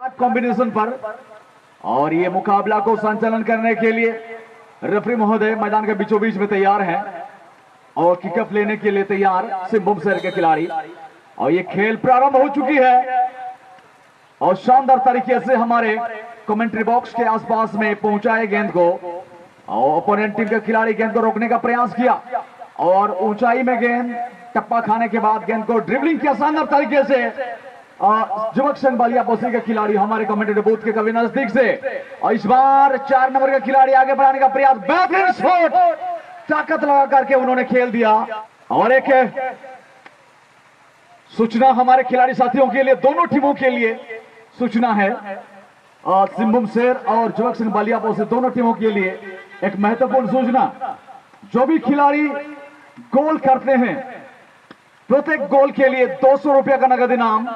खतरनाक कॉम्बिनेशन पर। और ये मुकाबला को संचालन करने के लिए रेफरी महोदय मैदान के बीचों बीच में तैयार हैं और किकअप लेने के लिए तैयार सिंहभूम शहर के खिलाड़ी। और ये खेल प्रारंभ हो चुकी है और शानदार तरीके से हमारे कमेंट्री बॉक्स के आसपास में पहुंचाए गेंद को और ओपोनेंट टीम के खिलाड़ी गेंद को रोकने का प्रयास किया और ऊंचाई में गेंद टप्पा खाने के बाद गेंद को ड्रिबलिंग किया शानदार तरीके से युवक संघ बालियापोशी के खिलाड़ी हमारे कमेंटेटर बूथ के कभी नजदीक से। और इस बार 4 नंबर का खिलाड़ी आगे बढ़ाने का प्रयास, बेहतरीन शॉट ताकत लगा करके उन्होंने खेल दिया। और एक सूचना हमारे खिलाड़ी साथियों के लिए, दोनों टीमों के लिए सूचना है, सिंहभूम शेर और युवक संघ बालियापोशी दोनों टीमों के लिए एक महत्वपूर्ण सूचना। जो भी खिलाड़ी गोल करते हैं प्रत्येक गोल के लिए 200 रुपए का नगद इनाम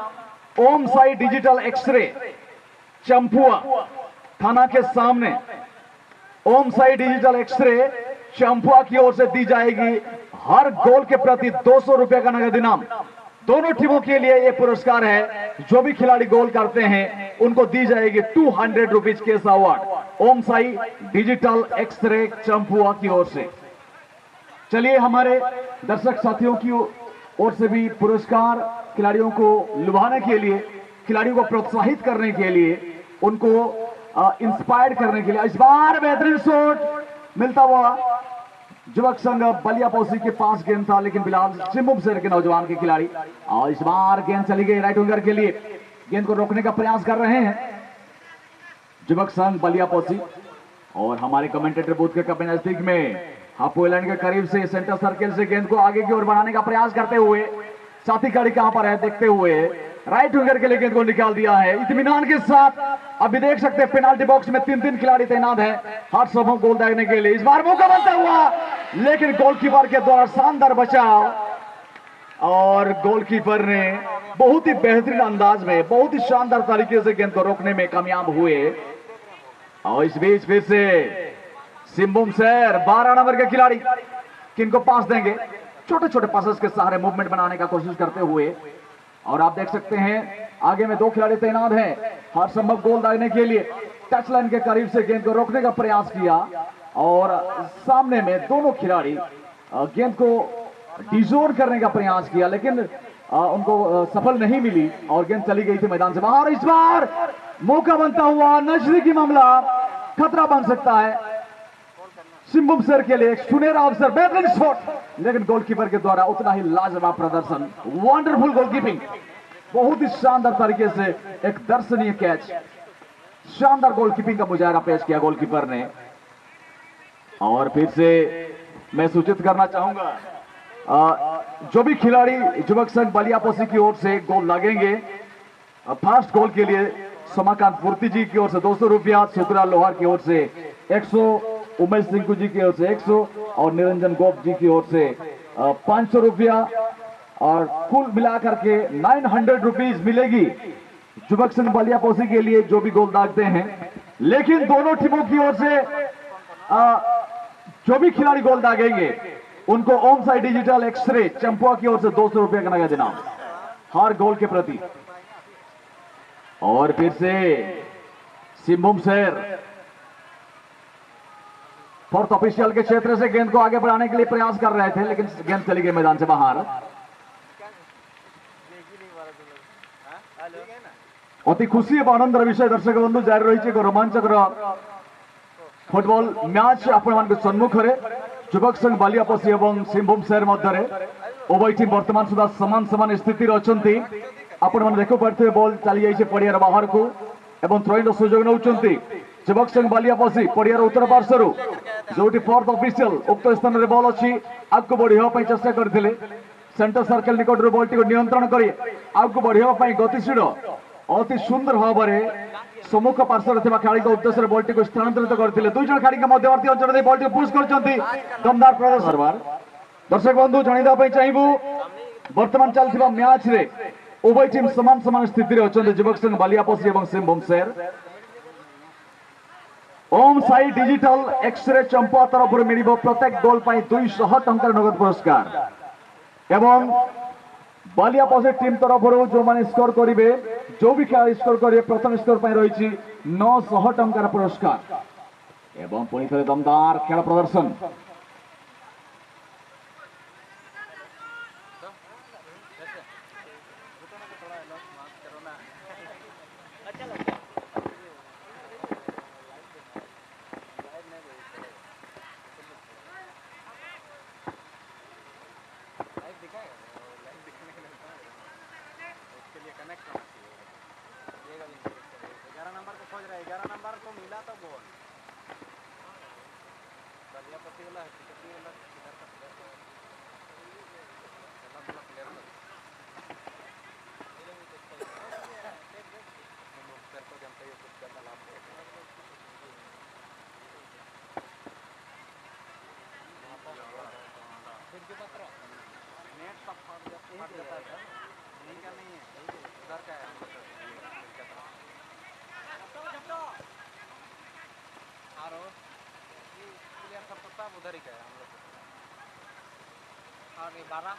ओम साई डिजिटल एक्सरे चंपुआ थाना के सामने ओम साई डिजिटल एक्सरे चंपुआ की ओर से दी जाएगी। हर गोल के प्रति 200 रुपए का नगद इनाम दोनों टीमों के लिए यह पुरस्कार है। जो भी खिलाड़ी गोल करते हैं उनको दी जाएगी 200 रुपीज केस अवार्ड ओम साई डिजिटल एक्सरे चंपुआ की ओर से। चलिए हमारे दर्शक साथियों की ओर से भी पुरस्कार खिलाड़ियों को लुभाने के लिए, खिलाड़ियों को प्रोत्साहित करने के लिए, उनको इंस्पायर करने के लिए इस बार बेहतरीन शॉट मिलता हुआ युवक संघ बालियापोशी के पास गेंद था, लेकिन फिलहाल सिंहभूम शहर के नौजवान के खिलाड़ी। और इस बार गेंद चली गई राइट विंगर के लिए, गेंद को रोकने का प्रयास कर रहे हैं युवक संघ बालियापोशी। और हमारे कमेंटेटर बूथ के कभी नजदीक में हाफ लाइन के करीब से सेंटर सर्किल से गेंद को आगे की ओर बढ़ाने का प्रयास करते हुए, साथी खिलाड़ी कहां पर है देखते हुए राइट विंगर के लिए गेंद को निकाल दिया है इत्मीनान के साथ। अभी देख सकते हैं पेनाल्टी बॉक्स में 3 खिलाड़ी तैनात है हर समय गोल दागने के लिए। इस बार मौका बनता हुआ, लेकिन गोलकीपर के द्वारा शानदार बचाव और गोलकीपर ने बहुत ही बेहतरीन अंदाज में, बहुत ही शानदार तरीके से गेंद को रोकने में कामयाब हुए। और इस बीच फिर से सिंहभूम शहर 12 नंबर के खिलाड़ी किनको पास देंगे, छोटे छोटे पासेस के सहारे मूवमेंट बनाने का कोशिश करते हुए। और आप देख सकते हैं आगे में 2 खिलाड़ी तैनात हैं हर संभव गोल दागने के लिए। टच लाइन के करीब से गेंद को रोकने का प्रयास किया और सामने में दोनों खिलाड़ी गेंद को डिजोर करने का प्रयास किया, लेकिन उनको सफल नहीं मिली और गेंद चली गई थी मैदान से बाहर। इस बार मौका बनता हुआ नजदीकी मामला खतरा बन सकता है सिंहभूम शहर के लिए। एक सुनहरा अवसर, बेहतरीन शॉट, लेकिन गोलकीपर के द्वारा उतना ही लाजवाब प्रदर्शन, वंडरफुल गोलकीपिंग, बहुत ही शानदार तरीके से एक दर्शनीय कैच, शानदार गोलकीपिंग का मुजाहरा पेश किया गोलकीपर ने। और फिर से मैं सूचित करना चाहूंगा जो भी खिलाड़ी युवक संघ बालियापोशी की ओर से गोल लगेंगे, फर्स्ट गोल के लिए सोमाकांत पूर्ति जी की ओर से 200 रुपया, सुकरा लोहार की ओर से 100, उमेश सिंह जी की ओर से 100 और निरंजन गोप जी की ओर से 500 रुपया। और कुल मिलाकर के 900 रुपीज मिलेगी युवक संघ बालियापोशी के लिए जो भी गोल दागते हैं। लेकिन दोनों टीमों की ओर से जो भी खिलाड़ी गोल दागेंगे उनको ओम साई डिजिटल एक्सरे चंपुआ की ओर से 200 रुपये का नगद इनाम हर गोल के प्रति। और फिर से सिंहभूम शहर फोर्थ ऑफिशियल के क्षेत्र से गेंद को आगे बढ़ाने के लिए प्रयास कर रहे थे, लेकिन गेंद चली गई मैदान से बाहर। अति खुशी और आनंदर विषय दर्शक बंधु जारी रही है रोमांचकर फुटबॉल मैच आपण सम्मुख में युवक संघ बालियापोशी और सिंहभूम शहर मध्य उभय टीम वर्तमान सुधा समान समान स्थिति अच्छा। आपण मैंने देखो पारे बॉल चली जाइए पड़ियार बाहर को एवं थ्रोइंग सुजोग नौ युवक संघ बालियापोशी पड़ियार उत्तर पार्श्वर जो फोर्थ ऑफिशियल उक्त स्थान में बॉल अच्छी आगे बढ़ाई चेष्टा करते सेंटर सर्कल निकट बॉल टी नियंत्रण कर आगे बढ़ाई गतिशील अति सुंदर भाव में सम्मुख पार्श्वर खेल उद्देश्य बॉल टी स्थानांतरित करते 2 जन खेल मध्यवर्ती अंचल बॉल टी पुश कर दमदार प्रदर्शन। दर्शक बंधु जानवाई चाहबू बर्तमान चलता मैच रे उभय टीम समान समान स्थिति अच्छा युवक संघ बालियापोशी और सिंहभूम शहर। ओम साई डिजिटल एक्सरे चंपुआ तरफ मिल प्रत्येक गोल 200 टंकार नगद पुरस्कार एवं बालिया पॉजिट टीम तरफ जो माने स्कोर करेंगे जो भी खेल स्कोर करेंगे प्रथम स्कोर पर रही 900 टंकार पुरस्कार एवं पुणी थे दमदार खेल प्रदर्शन उधर ही गए हम लोग और ये 12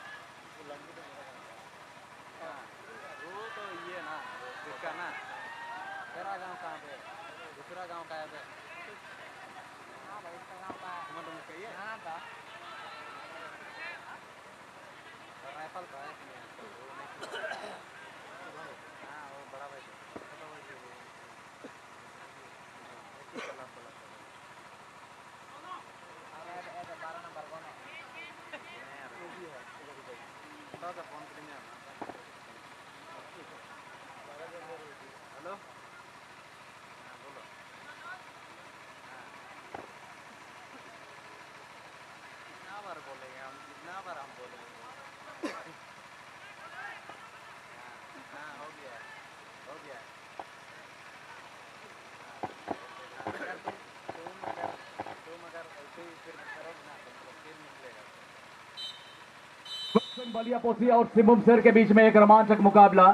वो तो ये ना इसका ना तेरा गांव कहाँ पे दूसरा गांव कहाँ पे हाँ भाई इसका गांव कहाँ है मतलब उसका ये हाँ था राइफल का है हाँ वो बड़ा भाई छोटा भाई फोन करेंगे हेलो हाँ बोलो कितना बार बोलेंगे हम कितना बार हम बोलेंगे हाँ हो गया तुम अगर ऐसे ही फिर करोगे ना तो फिर निकलेगा बालिया पोसी और सिम्बुम शेर के बीच में एक रोमांचक मुकाबला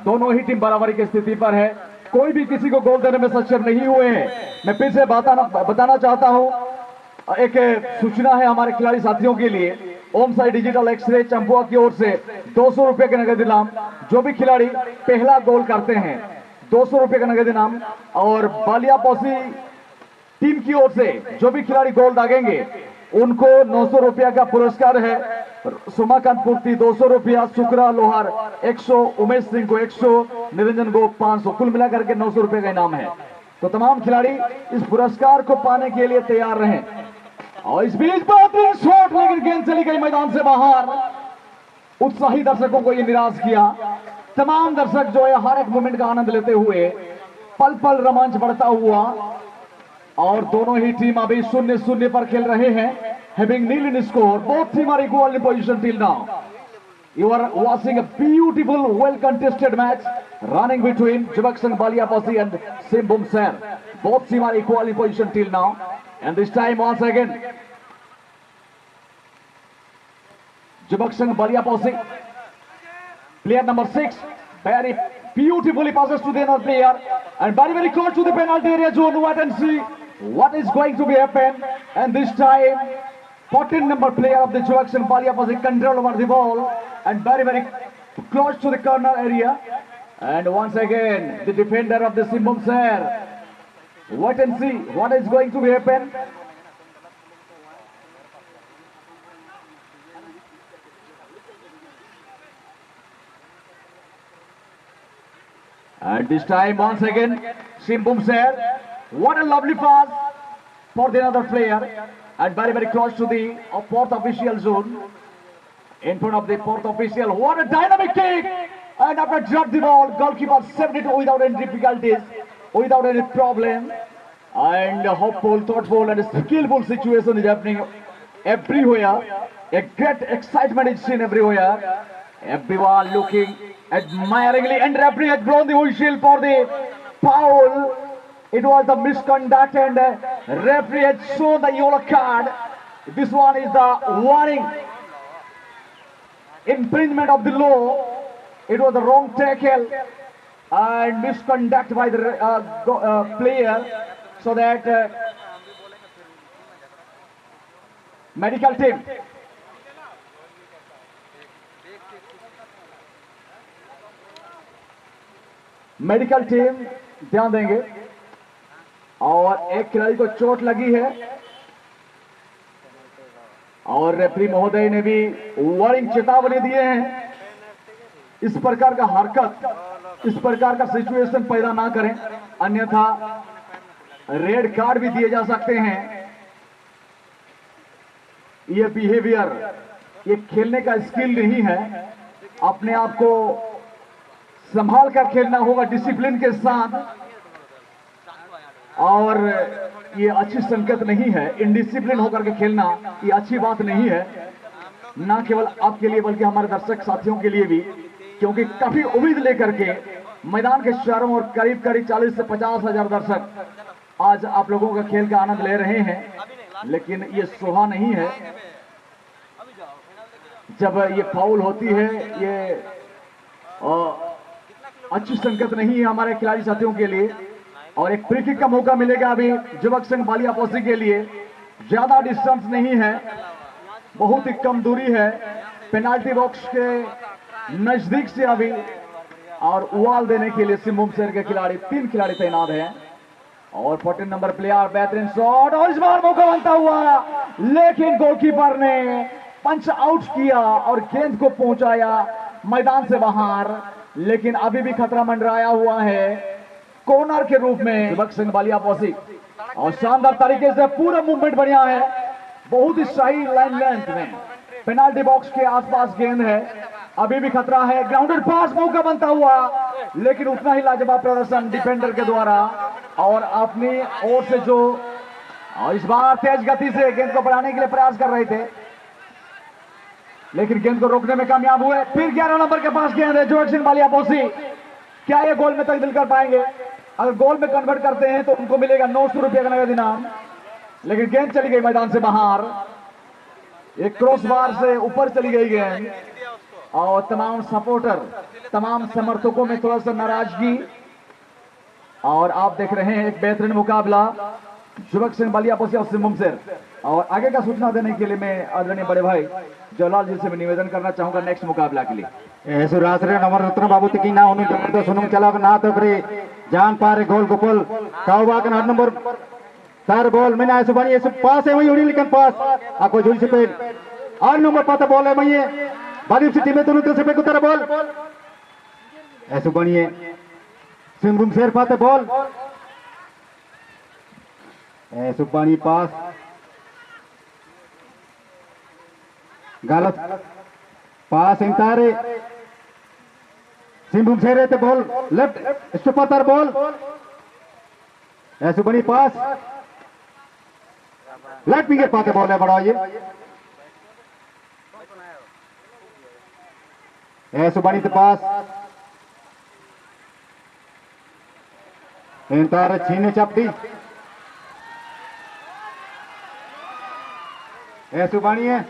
दोनों ही टीम बराबरी की स्थिति पर है कोई भी किसी को गोल देने में सक्षम नहीं हुए हैं मैं फिर से बताना चाहता हूं एक सूचना है हमारे खिलाड़ी साथियों के लिए ओम साई डिजिटल एक्सरे चंपुआ की ओर से 200 रुपए के नगद इनाम जो भी खिलाड़ी पहला गोल करते हैं 200 रुपए का नगद इनाम और बालिया पोसी टीम की ओर से जो भी खिलाड़ी गोल दागेंगे उनको 900 रुपया का पुरस्कार है सुमाकांत पूर्ति 200 रुपया शुक्रा लोहार 100 उमेश सिंह को 100 निरंजन को 500 कुल मिलाकर के 900 रुपए का इनाम है तो तमाम खिलाड़ी इस पुरस्कार को पाने के लिए तैयार रहें और इस बीच बेहतरीन शॉट लेकिन गेंद चली गई मैदान से बाहर उत्साही दर्शकों को यह निराश किया तमाम दर्शक जो है हर एक मोमेंट का आनंद लेते हुए पल पल रोमांच बढ़ता हुआ और दोनों ही टीम अभी 0-0 पर खेल रहे हैं having nil in score both team are equal in position till now you are watching a beautiful well contested match running between Jivak Sangh Balia Posi and Simbum Ser both team are equal in position till now and this time once again Jivak Sangh Balia Posi player number 6 very beautifully passes to the other player and very close to the penalty area zone wait and see what is going to be happen and this time 14 number player of the Jivak Sangh Balia Posi control over the ball and very close to the corner area and once again the defender of the Simbum Ser wait and see what is going to be happen and this time once again Simbum Ser what a lovely pass for the other player and very close to the fourth official zone in front of the fourth official what a dynamic kick and after drop the ball goalkeeper saved it without any difficulties without any problem and a hopeful thoughtful and skillful situation is happening everywhere a great excitement is seen everywhere everyone looking admiringly and referee has blown the whistle for the foul it was the misconduct and referee had shown the yellow card this one is the warning infringement of the law it was the wrong tackle and misconduct by the player so that medical team medical team ध्यान देंगे। और एक खिलाड़ी को चोट लगी है और रेफरी महोदय ने भी वार्निंग चेतावनी दिए हैं, इस प्रकार का हरकत, इस प्रकार का सिचुएशन पैदा ना करें, अन्यथा रेड कार्ड भी दिए जा सकते हैं। ये बिहेवियर, ये खेलने का स्किल नहीं है, अपने आप को संभाल कर खेलना होगा डिसिप्लिन के साथ। और ये अच्छी संकेत नहीं है, इनडिसिप्लिन होकर के खेलना ये अच्छी बात नहीं है, ना केवल आपके लिए बल्कि हमारे दर्शक साथियों के लिए भी, क्योंकि काफी उम्मीद लेकर के मैदान के चारों ओर करीब करीब 40 से 50 हजार दर्शक आज आप लोगों का खेल का आनंद ले रहे हैं, लेकिन ये शोभा नहीं है जब ये फाउल होती है। ये अच्छी संकेत नहीं है हमारे खिलाड़ी साथियों के लिए। और एक फ्री किक का मौका मिलेगा अभी युवक संघ बालिया पोसी के लिए। ज्यादा डिस्टेंस नहीं है, बहुत ही कम दूरी है पेनाल्टी बॉक्स के नजदीक से अभी। और उवाल देने के लिए सिंहभूम शहर के खिलाड़ी, 3 खिलाड़ी तैनात हैं। और 14 नंबर प्लेयर, बेहतरीन शॉट और इस बार मौका बनता हुआ, लेकिन गोलकीपर ने पंच आउट किया और गेंद को पहुंचाया मैदान से बाहर। लेकिन अभी भी खतरा मंडराया हुआ है कॉर्नर के रूप में युवक संघ बालिया पोसी। और शानदार तरीके से पूरा मूवमेंट बढ़िया है, बहुत ही सही लाइन लेंथ में पेनाल्टी बॉक्स के आसपास गेंद है, अभी भी खतरा है। ग्राउंडेड पास, मौका बनता हुआ, लेकिन उतना ही लाजवाब प्रदर्शन डिफेंडर के द्वारा। और अपनी ओर से जो और इस बार तेज गति से गेंद को बढ़ाने के लिए प्रयास कर रहे थे, लेकिन गेंद को रोकने में कामयाब हुए। फिर 11 नंबर के पास गेंद है युवक सिंह बालिया पोसी। क्या ये गोल में तब्दील कर पाएंगे? अगर गोल में कन्वर्ट करते हैं तो उनको मिलेगा 900 रुपये का नगद इनाम, लेकिन गेंद चली गई मैदान से बाहर। एक क्रॉस बार से ऊपर चली गई गेंद और तमाम सपोर्टर, तमाम समर्थकों में थोड़ा सा नाराजगी। और आप देख रहे हैं एक बेहतरीन मुकाबला युवक सिंह बालिया पोसी और सिंहभूम शहर। और आगे का सूचना देने के लिए मैं आदरणीय बड़े भाई जवाहरलाल जी से भी निवेदन करना चाहूंगा नेक्स्ट मुकाबला के लिए। सुरासरे नंबर रत्न बाबू तकी ना उन्हें जबरदस्त सुनुंग चला ना तो करे जान पारे गोल गोपाल काउबा का 8 नंबर तार बॉल मैंने ऐसे बनी ऐसे पास है वही उड़ी लेकिन पास आपको जुड़ी से पे 8 नंबर पाता बॉल है भैया बादी सिटी में दोनों तरफ से पे उतारा बॉल ऐसे बनी है सिंहभूम शहर पाते बॉल ऐसे बनी पास गलत पास इंतारे सिंहभूम शहर रहते बॉल लेफ्ट स्टॉपर बॉल ऐसे बनी पास लेफ्ट विकेट पाते बॉल है बड़ा ये ऐसे बनी तो पास इंतारे छीने चपटी ऐसे बनी है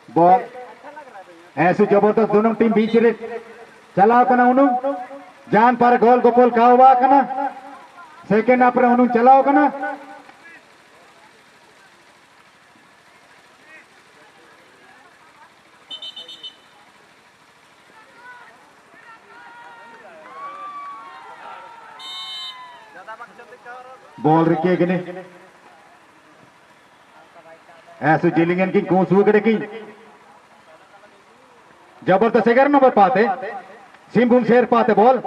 बॉल ऐसे जबरदस्त दोनों टीम बीच रे चलाओ कना उनु जान पर गोल गोपाल काउबा कना सेकंड अपर उनु चलाओ कना बॉल रिके गने ऐसे जिलिंगन की कोस वगड़े की जबरदस्त 11 नंबर पाते सिंहभूम शहर पाते बॉल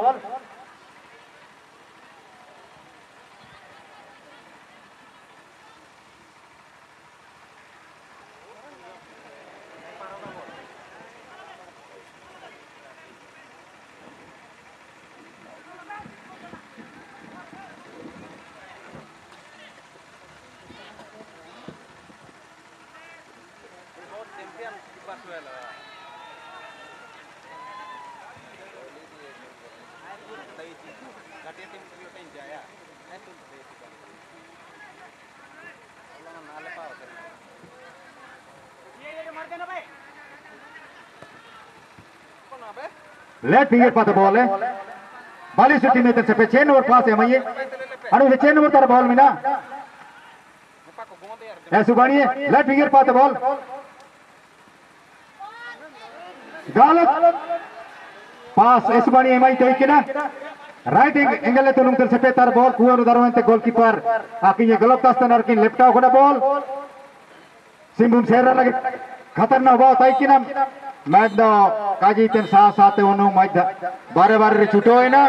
लेफ्ट विकेट पाते बॉल है बाली सिटी में तरफ से 6 नंबर पास है भैया अनु 6 नंबर तार बॉल में ना ऐसे बानी है लेफ्ट विकेट पाते ball Galak pass esbani emai taikina right angle le tunung tersepe tar ball kuano darwante goalkeeper akhirnya galop tastan arkin left out kena ball Simbum Sera lagi khatarnak ball taikina match काजी तेन साथ साथ उन्होंने match बारे बारे छुटो है ना